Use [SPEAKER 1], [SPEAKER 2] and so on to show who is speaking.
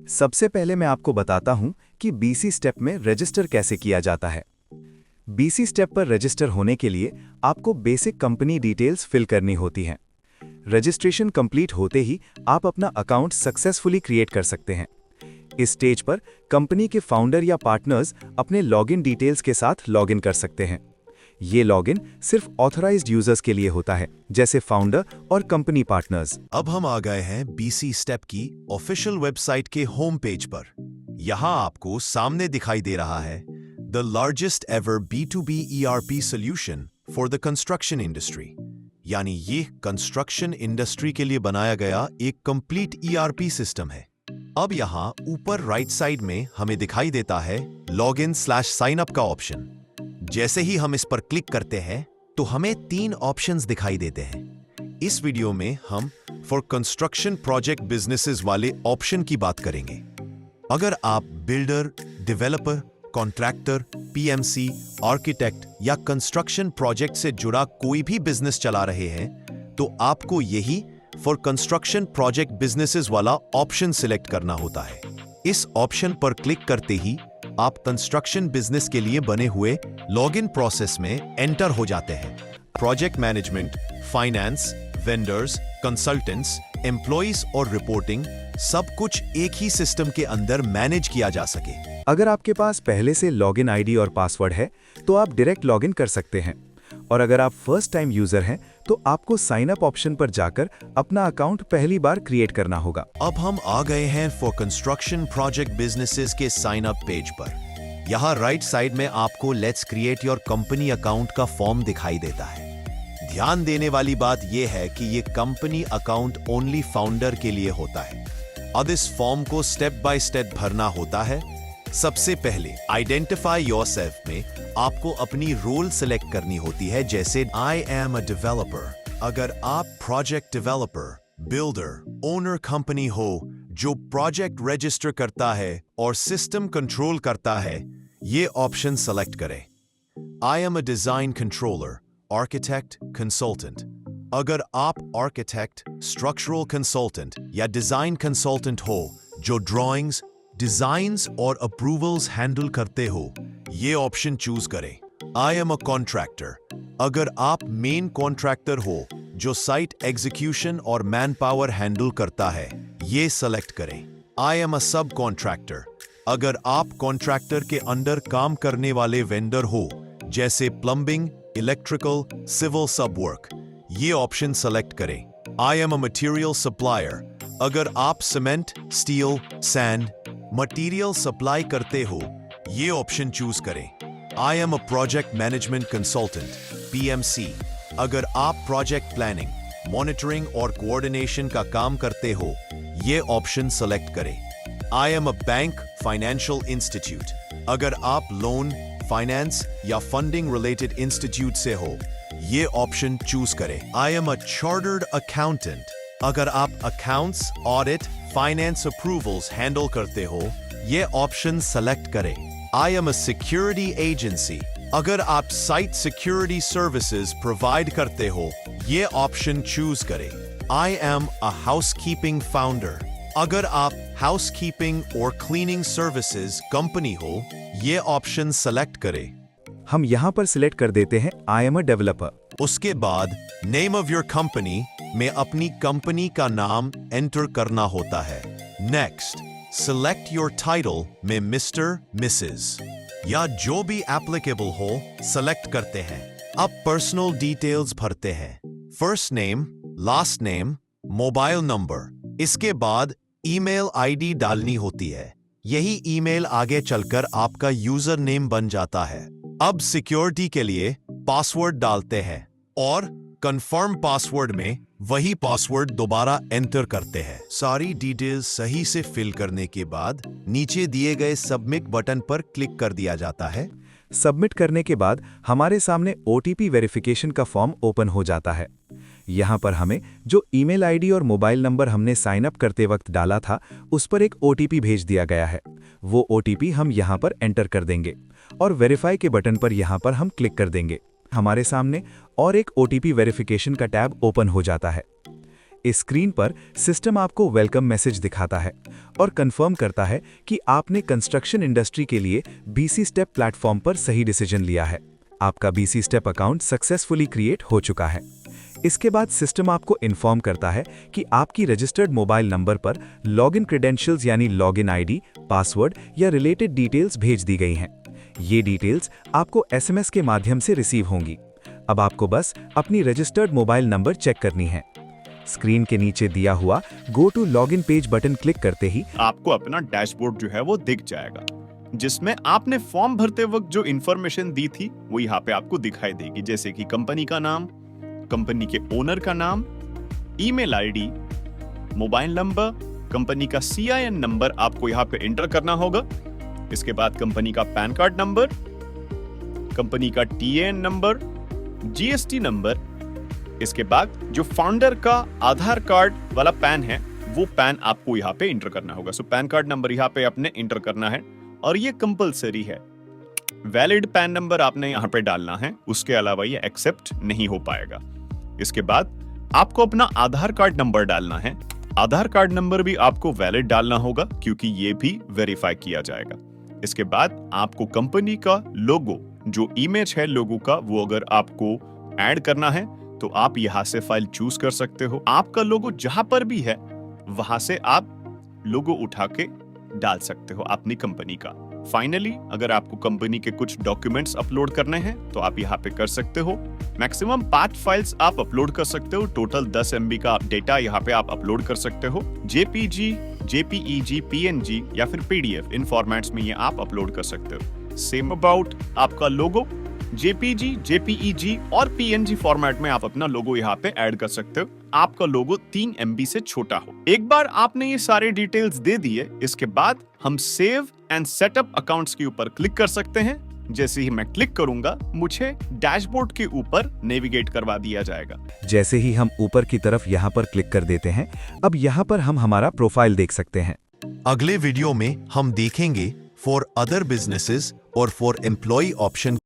[SPEAKER 1] सबसे पहले मैं आपको बताता हूं कि बीसी स्टेप में रजिस्टर कैसे किया जाता है। बीसी स्टेप पर रजिस्टर होने के लिए आपको बेसिक कंपनी डिटेल्स फिल करनी होती हैं। रजिस्ट्रेशन कंप्लीट होते ही आप अपना अकाउंट सक्सेसफुली क्रिएट कर सकते हैं। इस स्टेज पर कंपनी के फाउंडर या पार्टनर्स अपने लॉगिन डिटेल्स के साथ लॉगिन कर सकते हैं। ये लॉगिन सिर्फ ऑथराइज्ड यूजर्स के लिए होता है, जैसे फाउंडर और कंपनी पार्टनर्स।
[SPEAKER 2] अब हम आ गए हैं बीसी स्टेप की ऑफिशियल वेबसाइट के होम पेज पर। यहां आपको सामने दिखाई दे रहा है the largest ever B2B ERP solution for the construction industry, यानी ये कंस्ट्रक्शन इंडस्ट्री के लिए बनाया गया एक कंप्लीट ERP सिस्टम है। अब यहां ऊपर राइट साइड में हमें दिखाई देता है लॉगिन/साइन अप का ऑप्शन। जैसे ही हम इस पर क्लिक करते हैं तो हमें 3 ऑप्शंस दिखाई देते हैं। इस वीडियो में हम फॉर कंस्ट्रक्शन प्रोजेक्ट बिजनेसेस वाले ऑप्शन की बात करेंगे। अगर आप builder, developer, contractor, PMC, architect या कंस्ट्रक्शन प्रोजेक्ट से जुड़ा कोई भी बिजनेस चला रहे हैं तो आपको यही फॉर कंस्ट्रक्शन प्रोजेक्ट बिजनेसेस वाला ऑप्शन सिलेक्ट करना होता है। इस ऑप्शन पर क्लिक करते ही आप कंस्ट्रक्शन बिजनेस के लिए बने हुए लॉगिन प्रोसेस में एंटर हो जाते हैं। Project management, finance, vendors, consultants, employees और रिपोर्टिंग सब कुछ एक ही सिस्टम के अंदर मैनेज किया जा सके।
[SPEAKER 1] अगर आपके पास पहले से लॉगिन आईडी और पासवर्ड है तो आप डायरेक्ट लॉगिन कर सकते हैं, और अगर आप फर्स्ट टाइम यूजर हैं तो आपको साइन अप ऑप्शन पर जाकर अपना अकाउंट पहली बार क्रिएट करना होगा।
[SPEAKER 2] अब हम आ गए हैं फॉर कंस्ट्रक्शन प्रोजेक्ट बिजनेसेस के साइन अप पेज पर। यहाँ राइट साइड में आपको let's create your company account का फॉर्म दिखाई देता है। ध्यान देने वाली बात यह है कि ये कंपनी अकाउंट ओनली फाउंडर के लिए होता है। अब इस फॉर्म को स्टेप बाय स्टेप भरना होता है। सबसे पहले आइडेंटिफाई योरसेल्फ में आपको अपनी रोल सेलेक्ट करनी होती है, जैसे आई एम अ डेवलपर। अगर आप project developer, builder, owner company हो जो प्रोजेक्ट रजिस्टर करता है और सिस्टम कंट्रोल करता है, ये ऑप्शन सेलेक्ट करें। I am a design controller, architect, consultant. अगर आप आर्किटेक्ट, स्ट्रक्चरल कंसल्टेंट या डिजाइन कंसल्टेंट हो जो ड्राइंग्स, डिजाइन्स और अप्रूवल्स हैंडल करते हो, ये ऑप्शन चूज करें। I am a contractor. अगर आप मेन कॉन्ट्रैक्टर हो जो साइट एग्जीक्यूशन और मैन पावर हैंडल करता है, ये सेलेक्ट करें। आई एम अ सब कॉन्ट्रैक्टर। अगर आप कॉन्ट्रैक्टर के अंडर काम करने वाले वेंडर हो, जैसे प्लम्बिंग, इलेक्ट्रिकल, सिविल सब वर्क, ये ऑप्शन सेलेक्ट करें। I am a material supplier. अगर आप cement, steel, sand material supply करते हो, ये ऑप्शन चूज करें। I am a project management consultant, PMC। अगर आप प्रोजेक्ट प्लानिंग, मॉनिटरिंग और कोऑर्डिनेशन का काम करते हो, ये ऑप्शन सेलेक्ट करें। I am a bank, financial institute. अगर आप लोन, फाइनेंस या फंडिंग रिलेटेड इंस्टीट्यूट से हो, ये ऑप्शन चूज करें। I am a chartered accountant. अगर आप accounts, audit, finance approvals handle करते हो, ये ऑप्शन सेलेक्ट करें। I am a security agency. अगर आप साइट सिक्योरिटी सर्विसेज प्रोवाइड करते हो, ये ऑप्शन चूज करें। I am a housekeeping founder. अगर आप हाउसकीपिंग और क्लीनिंग सर्विसेज कंपनी हो, ये ऑप्शन सेलेक्ट करें।
[SPEAKER 1] हम यहाँ पर सिलेक्ट कर देते हैं आई एम अ डेवलपर।
[SPEAKER 2] उसके बाद नेम ऑफ योर कंपनी में अपनी कंपनी का नाम एंटर करना होता है। नेक्स्ट, सिलेक्ट योर टाइटल में मिस्टर, मिसेस या जो भी एप्लीकेबल हो सेलेक्ट करते हैं। अब पर्सनल डिटेल्स भरते हैं। First name, last name, mobile number. इसके बाद ईमेल आईडी डालनी होती है। यही ईमेल आगे चलकर आपका यूजर नेम बन जाता है। अब सिक्योरिटी के लिए पासवर्ड डालते हैं और कंफर्म पासवर्ड में वही पासवर्ड दोबारा एंटर करते हैं। सारी डिटेल्स सही से फिल करने के बाद नीचे दिए गए सबमिट बटन पर क्लिक कर दिया जाता है।
[SPEAKER 1] सबमिट करने के बाद हमारे सामने OTP वेरिफिकेशन का फॉर्म ओपन हो जाता है। यहाँ पर हमें जो ईमेल आईडी और मोबाइल नंबर हमने साइन अप करते वक्त डाला था, उस पर एक OTP भेज दिया गया है। वो OTP हम यहाँ पर एंटर कर देंगे और वेरीफाई के बटन पर यहाँ पर हम क्लिक कर देंगे। हमारे सामने और एक OTP वेरिफिकेशन का टैब ओपन हो जाता है। इस स्क्रीन पर सिस्टम आपको वेलकम मैसेज दिखाता है और कंफर्म करता है कि आपने कंस्ट्रक्शन इंडस्ट्री के लिए बीसी स्टेप प्लेटफॉर्म पर सही डिसीजन लिया है। आपका BC step account successfully create हो चुका है। इसके बाद सिस्टम आपको इन्फॉर्म करता है कि आपकी रजिस्टर्ड मोबाइल नंबर पर लॉगिन क्रेडेंशियल्स यानी लॉगिन आईडी, पासवर्ड या रिलेटेड डिटेल्स भेज दी गई हैं। ये डिटेल्स आपको एसएमएस के माध्यम से रिसीव होंगी। अब आपको बस अपनी रजिस्टर्ड मोबाइल नंबर चेक करनी है। स्क्रीन के नीचे दिया हुआ go to login page button click करते ही
[SPEAKER 3] आपको अपना डैशबोर्ड जो है वो दिख जाएगा, जिसमें आपने फॉर्म भरते वक्त जो इंफॉर्मेशन दी थी वो यहाँ पे आपको दिखाई देगी, जैसे कि कंपनी का नाम, कंपनी के ओनर का नाम, email ID, mobile number, company का सीआईएन नंबर आपको यहाँ पे एंटर करना होगा। इसके बाद कंपनी का पैन कार्ड नंबर, कंपनी का टीएएन नंबर, जीएसटी नंबर। इसके बाद जो फाउंडर का आधार कार्ड वाला पैन है वो पैन आपको यहाँ पे एंटर करना होगा। सो पैन कार्ड नंबर यहाँ पे आपने एंटर करना है और ये कंपलसरी है। वैलिड पैन नंबर आपने यहाँ पे डालना है, उसके अलावा ये एक्सेप्ट नहीं हो पाएगा। इसके बाद आपको अपना आधार कार्ड नंबर डालना है। आधार कार्ड नंबर भी आपको वैलिड डालना होगा क्योंकि ये भी वेरीफाई किया जाएगा। इसके बाद आपको कंपनी का लोगो, जो इमेज है लोगो का, वो अगर आपको ऐड करना है तो आप यहां से फाइल चूज कर सकते हो। आपका लोगो जहां पर भी है वहां से आप लोगो उठा के डाल सकते हो अपनी कंपनी का। फाइनली अगर आपको कंपनी के कुछ डॉक्यूमेंट्स अपलोड करने हैं तो आप यहाँ पे कर सकते हो। मैक्सिमम 5 फाइल्स आप अपलोड कर सकते हो। टोटल 10 MB का डेटा यहाँ पे आप अपलोड कर सकते हो। JPG, JPEG, PNG या फिर PDF, इन फॉर्मेट्स में ये आप अपलोड कर सकते हो। सेम अबाउट आपका लोगो, JPG, JPEG और PNG फॉर्मेट में आप अपना लोगो यहाँ पे ऐड कर सकते हो। आपका लोगो 3 MB से छोटा हो। एक बार आपने ये सारे डिटेल्स दे दिए, इसके बाद हम सेव एंड सेटअप अकाउंट्स के ऊपर क्लिक कर सकते हैं। जैसे ही मैं क्लिक करूंगा मुझे डैशबोर्ड के ऊपर नेविगेट करवा दिया जाएगा।
[SPEAKER 1] जैसे ही हम ऊपर की तरफ यहाँ पर क्लिक कर देते हैं, अब यहाँ पर हम हमारा प्रोफाइल देख सकते हैं।
[SPEAKER 2] अगले वीडियो में हम देखेंगे फॉर अदर बिजनेसेस और फॉर एम्प्लॉय ऑप्शन